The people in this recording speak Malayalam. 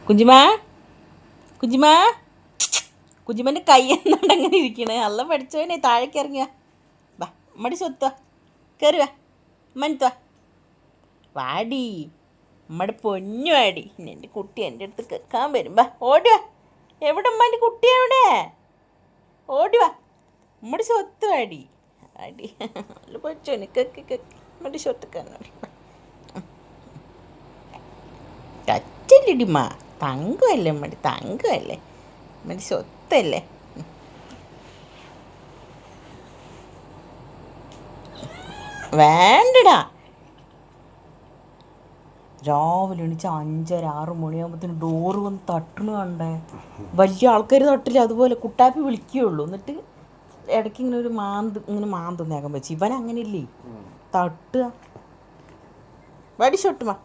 കുഞ്ചുമാ കുഞ്ചുമാ കുഞ്ചുമൻ്റെ കൈ എന്നാണ്ട് അങ്ങനെ ഇരിക്കണേ. അല്ല പഠിച്ചവനെ താഴേക്ക് ഇറങ്ങിയ വാ മടി സ്വത്തുവാ കയറുക മനുത്തുവാ വാടി നമ്മുടെ പൊന്നു വാടി. എൻ്റെ കുട്ടി എൻ്റെ അടുത്ത് കേൾക്കാൻ വരും. വാ ഓടുക. എവിടെ ഉമ്മാൻ്റെ കുട്ടി എവിടെ? ഓടുക നമ്മുടെ സ്വത്ത് വാടി വാടി. അല്ല പൊച്ചോനെ കേക്ക് കേക്ക് നമ്മുടെ സ്വത്തുക്കാരനോടി കച്ചല്ലിടിമ്മ. തങ്കമല്ലേ മടി, തങ്കമല്ലേ മടി, സ്വത്തല്ലേ. വേണ്ടടാ. രാവിലെ എണീച്ച് 5:30-6 മണിയാകുമ്പോഴത്തേന് ഡോറ് വന്ന് തട്ടണ കണ്ടേ. വലിയ ആൾക്കാർ തട്ടില്ല, അതുപോലെ കുട്ടാപ്പി വിളിക്കുകയുള്ളൂ. എന്നിട്ട് ഇടയ്ക്ക് ഇങ്ങനെ ഒരു മാന്ത് നേകം വെച്ച്. ഇവൻ അങ്ങനെ ഇല്ലേ, തട്ടുക വടി ഷൊട്ടുമാ.